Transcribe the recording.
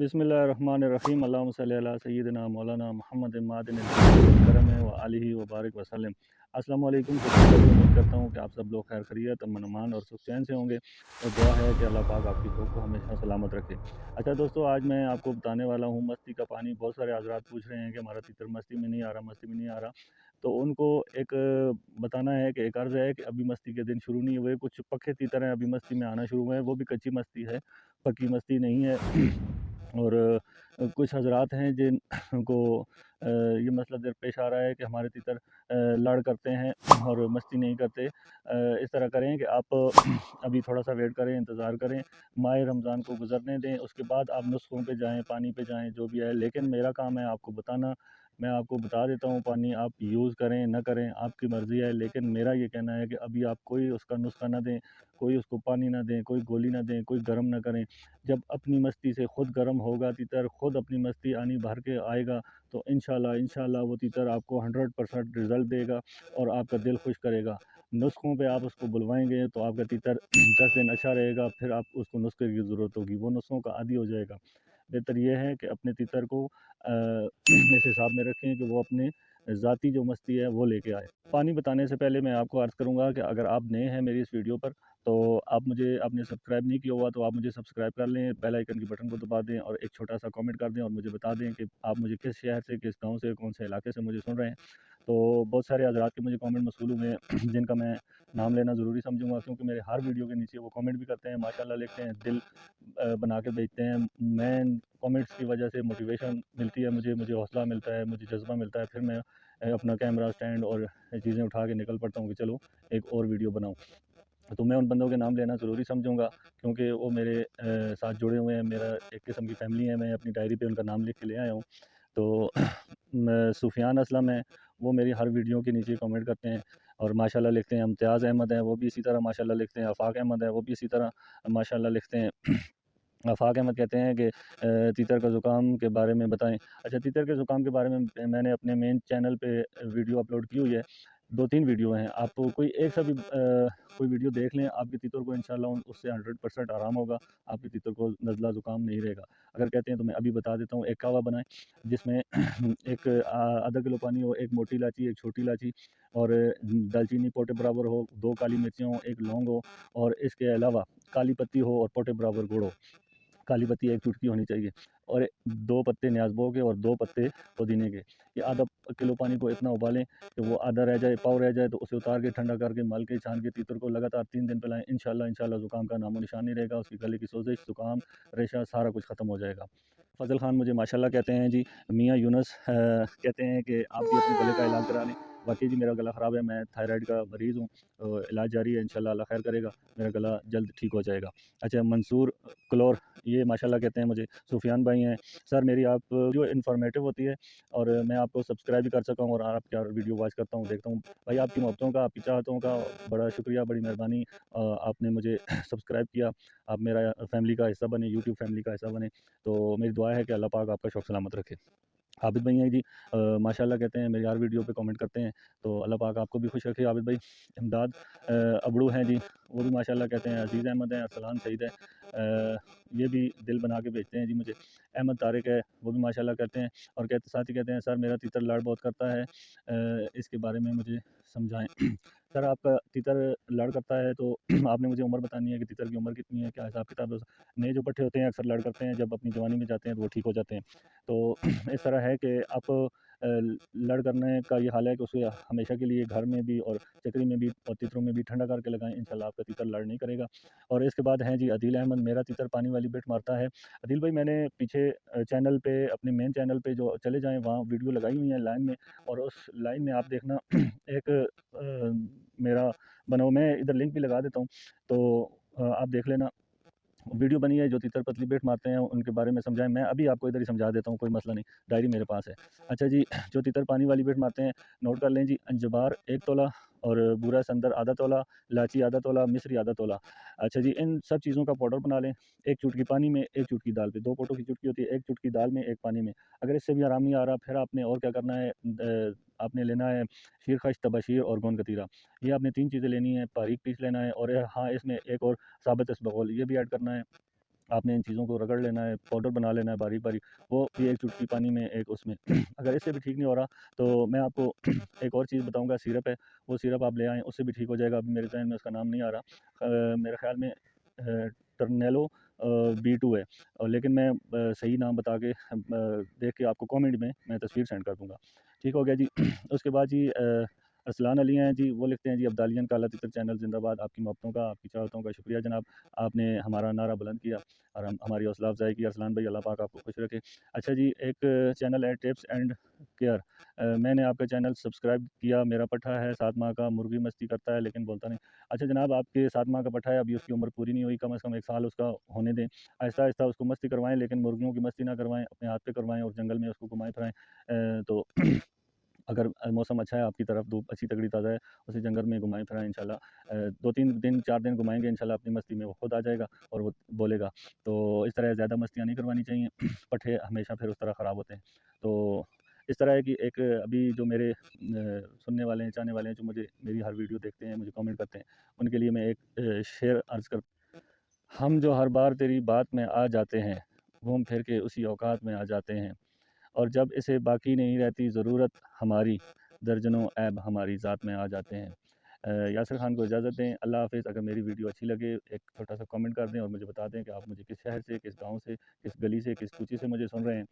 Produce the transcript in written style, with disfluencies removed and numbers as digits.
बिस्मिल्लाहिर्रहमानिर्रहीम अल्लाहुम्मा सल्ली अला सय्यिदिना मौलाना मुहम्मद मादिन करम व आलिहि व बारिक वसल्लम। अस्सलामु अलैकुम। तो उम्मीद करता हूँ कि आप सब लोग खैर खैरियत, अमन अमान और सुख चैन से होंगे, और दुआ है कि अल्लाह पाक आपकी रूह को हमेशा सलामत रखे। अच्छा दोस्तों, आज मैं आपको बताने वाला हूँ मस्ती का पानी। बहुत सारे हज़रात पूछ रहे हैं कि हमारा तीतर मस्ती में नहीं आ रहा, मस्ती में नहीं आ रहा। तो उनको एक बताना है कि एक अर्ज़ है कि अभी मस्ती के दिन शुरू नहीं हुए। कुछ पक्के तीतर हैं, अभी मस्ती में आना शुरू हुए हैं, वो भी कच्ची मस्ती है, पक्की मस्ती नहीं है। और कुछ हज़रात हैं जिनको ये मसला दरपेश आ रहा है कि हमारे तीतर लड़ करते हैं और मस्ती नहीं करते। इस तरह करें कि आप अभी थोड़ा सा वेट करें, इंतज़ार करें, माह रमज़ान को गुज़रने दें, उसके बाद आप नुस्ख़ों पे जाएँ, पानी पे जाएँ, जो भी है। लेकिन मेरा काम है आपको बताना। मैं आपको बता देता हूँ, पानी आप यूज़ करें ना करें आपकी मर्ज़ी है, लेकिन मेरा ये कहना है कि अभी आप कोई उसका नुस्ख़ा ना दें, कोई उसको पानी ना दें, कोई गोली ना दें, कोई गर्म ना करें। जब अपनी मस्ती से खुद गर्म होगा तीतर, खुद अपनी मस्ती आनी भर के आएगा, तो इंशाल्लाह वो तीतर आपको 100% रिज़ल्ट देगा और आपका दिल खुश करेगा। नुस्ख़ों पे आप उसको बुलवाएँगे तो आपका तीतर 10 दिन अच्छा रहेगा, फिर आप उसको नुस्खे की ज़रूरत होगी, वो नुस्ख़ों का आदी हो जाएगा। बेहतर ये है कि अपने तीतर को इस हिसाब में रखें कि वो अपने ज़ाती जो मस्ती है वो लेके आए। पानी बताने से पहले मैं आपको अर्ज़ करूँगा कि अगर आप नए हैं मेरी इस वीडियो पर, तो आपने सब्सक्राइब नहीं किया हुआ तो आप मुझे सब्सक्राइब कर लें, बेल आइकन की बटन को दबा दें और एक छोटा सा कमेंट कर दें और मुझे बता दें कि आप मुझे किस शहर से, किस गांव से, कौन से इलाके से मुझे सुन रहे हैं। तो बहुत सारे हज़रात के मुझे कमेंट मौसूल हुए हैं जिनका मैं नाम लेना ज़रूरी समझूंगा, क्योंकि मेरे हर वीडियो के नीचे वो कमेंट भी करते हैं, माशाल्लाह लिखते हैं, दिल बना के भेजते हैं। मैं कमेंट्स की वजह से मोटिवेशन मिलती है, मुझे हौसला मिलता है, मुझे जज्बा मिलता है। फिर मैं अपना कैमरा स्टैंड और चीज़ें उठा के निकल पड़ता हूँ कि चलो एक और वीडियो बनाऊँ। तो मैं उन बंदों के नाम लेना ज़रूरी समझूँगा, क्योंकि वो मेरे साथ जुड़े हुए हैं, मेरा एक किस्म की फ़ैमिली है। मैं अपनी डायरी पे उनका नाम लिख के ले आया हूँ। तो मैं सुफ़ियान असलम है, वो मेरी हर वीडियो के नीचे कमेंट करते हैं और माशाल्लाह लिखते हैं। इम्तियाज़ अहमद है, वो भी इसी तरह माशाल्लाह लिखते हैं। आफ़ाक अहमद है, वो भी इसी तरह माशाल्लाह लिखते हैं। आफ़ाक अहमद कहते हैं कि तीतर का ज़ुकाम के बारे में बताएँ। अच्छा, तीतर के ज़ुकाम के बारे में मैंने अपने मेन चैनल पे वीडियो अपलोड की हुई है। 2-3 वीडियो हैं। आप कोई एक सा भी कोई वीडियो देख लें, आपके तीतर को इंशाल्लाह उससे 100% आराम होगा। आपके तीतर को नज़ला ज़ुकाम नहीं रहेगा। अगर कहते हैं तो मैं अभी बता देता हूँ। एक कहवा बनाएँ जिसमें एक आधा किलो पानी हो, एक मोटी इलायची, एक छोटी इलायची और दालचीनी पोटे बराबर हो, 2 काली मिर्चें हों, 1 लौंग हो और इसके अलावा काली पत्ती हो और पोटे बराबर गुड़ हो। काली पत्ती 1 चुटकी होनी चाहिए और 2 पत्ते न्याज़बो के और 2 पत्ते पुदीने के। ये आधा किलो पानी को इतना उबालें कि वो आधा रह जाए, पाव रह जाए, तो उसे उतार के ठंडा करके मल के छान के तीतर को लगातार 3 दिन पिलाएँ। इंशाल्लाह ज़ुकाम का नामो निशान नहीं रहेगा। उसकी गले की सोज़िश, ज़ुकाम, रेशा सारा कुछ ख़त्म हो जाएगा। फ़ज़ल ख़ान मुझे माशाल्लाह कहते हैं जी। मियाँ यूनुस कहते हैं कि आप भी अपने गले का इलाज करा लें। वाक़ई जी मेरा गला ख़राब है, मैं थायराइड का मरीज़ हूँ। इलाज जारी है, इंशाल्लाह अल्लाह खैर करेगा, मेरा गला जल्द ठीक हो जाएगा। अच्छा, मंसूर क्लोर ये माशाल्लाह कहते हैं मुझे। सुफियान भाई हैं, सर मेरी आप जो इन्फॉर्मेटिव होती है और मैं आपको सब्सक्राइब भी कर सका हूँ और आपकी वीडियो वॉच करता हूँ, देखता हूँ। भाई आपकी मोहब्बतों का, आपकी चाहतों का बड़ा शुक्रिया, बड़ी मेहरबानी। आपने मुझे सब्सक्राइब किया, आप मेरा फैमिली का हिस्सा बने, यूट्यूब फैमिली का हिस्सा बने। तो मेरी दुआ है कि अल्लाह पाक आपका शौक सलामत रखे। आबिद भाई हैं जी, माशाल्लाह कहते हैं, मेरी हर वीडियो पे कमेंट करते हैं, तो अल्लाह पाक आपको भी खुश रखे आबिद भाई। इमदाद अबड़ू हैं जी, वो भी माशाल्लाह कहते हैं। अज़ीज़ अहमद हैं, अरसलान सईद है, ये भी दिल बना के भेजते हैं जी मुझे। अहमद तारिक है, वो भी माशाल्लाह कहते हैं और साथ ही कहते हैं, सर मेरा तीतर लड़ बहुत करता है, इसके बारे में मुझे समझाएँ। सर आपका तीतर लड़ करता है तो आपने मुझे उम्र बतानी है कि तीतर की उम्र कितनी है, क्या हिसाब किताब है। नए जो पट्ठे होते हैं अक्सर लड़ करते हैं, जब अपनी जवानी में जाते हैं तो वो ठीक हो जाते हैं। तो इस तरह है कि आप लड़ करने का ये हाल है कि उसे हमेशा के लिए घर में भी और चकरी में भी और तीतरों में भी ठंडा करके लगाएँ, इंशाल्लाह आपका तीतर लड़ नहीं करेगा। और इसके बाद हैं जी अदील अहमद, मेरा तीतर पानी वाली बिट मारता है। अदील भाई मैंने पीछे चैनल पे, अपने मेन चैनल पे जो चले जाएँ वहाँ वीडियो लगाई हुई है लाइन में, और उस लाइन में आप देखना एक मेरा बना हुआ, मैं इधर लिंक भी लगा देता हूँ, तो आप देख लेना। वीडियो बनी है जो तीतर पतली बेट मारते हैं उनके बारे में समझाएँ। मैं अभी आपको इधर ही समझा देता हूँ, कोई मसला नहीं, डायरी मेरे पास है। अच्छा जी, जो तीतर पानी वाली बेट मारते हैं, नोट कर लें जी। अंजबार 1 तोला और बूरा संदर आधा तोला, इलायची आधा तोला, मिश्री आधा तोला। अच्छा जी, इन सब चीज़ों का पाउडर बना लें। 1 चुटकी पानी में, 1 चुटकी दाल पे, 2 पोटों की चुटकी होती है, 1 चुटकी दाल में, 1 पानी में। अगर इससे भी आराम नहीं आ रहा, फिर आपने और क्या करना है, आपने लेना है शीरखश, तबाशीर और गोंद कतीरा। ये आपने 3 चीज़ें लेनी है, बारीक पीस लेना है और हाँ, इसमें एक और साबित इसबगोल ये भी ऐड करना है। आपने इन चीज़ों को रगड़ लेना है, पाउडर बना लेना है बारीक-बारीक, वो भी एक चुटकी पानी में एक उसमें अगर इससे भी ठीक नहीं हो रहा, तो मैं आपको एक और चीज़ बताऊँगा, सिरप है, वो सिरप आप ले आएँ, उससे भी ठीक हो जाएगा। अभी मेरे ज़हन में उसका नाम नहीं आ रहा। मेरे ख़्याल में टर्नेलो B2 है, लेकिन मैं सही नाम बता के देख के आपको कमेंट में मैं तस्वीर सेंड कर दूँगा। ठीक हो गया जी। उसके बाद जी अरसलान अली हैं जी, वो लिखते हैं जी, अब्दालियन काला तितर चैनल ज़िंदाबाद, आपकी मोहब्बतों का, आपकी चाहतों का शुक्रिया जनाब। आपने हमारा नारा बुलंद किया और हमारी हौसला अफ़ज़ाई की। अरसलान भाई, अल्लाह पाक आपको खुश रखे। अच्छा जी, एक चैनल है टिप्स एंड केयर, मैंने आपका चैनल सब्सक्राइब किया, मेरा पट्ठा है 7 माह का, मुर्गी मस्ती करता है लेकिन बोलता नहीं। अच्छा जनाब, आपके 7 माह का पट्ठा है, अभी उसकी उम्र पूरी नहीं हुई, कम से कम 1 साल उसका होने दें। आहिस्ता-आहिस्ता उसको मस्ती करवाएँ, लेकिन मुर्गियों की मस्ती ना करवाएँ, अपने हाथ पे करवाएँ और जंगल में उसको घुमाएँ फिराएँ। तो अगर मौसम अच्छा है, आपकी तरफ धूप अच्छी तगड़ी ताज़ा है, उसे जंगल में घुमाएँ फिराएँ इंशाल्लाह। 2-3 दिन 4 दिन घुमाएँगे इंशाल्लाह, अपनी मस्ती में वो खुद आ जाएगा और वो बोलेगा। तो इस तरह ज़्यादा मस्तियाँ नहीं करवानी चाहिए। पट्ठे हमेशा फिर उस तरह ख़राब होते हैं। तो इस तरह है कि एक अभी जो मेरे सुनने वाले हैं, चाहने वाले हैं, जो मुझे मेरी हर वीडियो देखते हैं, मुझे कमेंट करते हैं, उनके लिए मैं एक शेर अर्ज़ कर, हम जो हर बार तेरी बात में आ जाते हैं, घूम फिर के उसी औकात में आ जाते हैं, और जब इसे बाकी नहीं रहती ज़रूरत हमारी, दर्जनों ऐब हमारी ज़ात में आ जाते हैं। यासिर खान को इजाज़त दें। अल्लाह हाफ़िज़। अगर मेरी वीडियो अच्छी लगे, एक छोटा-सा कमेंट कर दें और मुझे बता दें कि आप मुझे किस शहर से, किस गाँव से, किस गली से, किस कूची से मुझे सुन रहे हैं।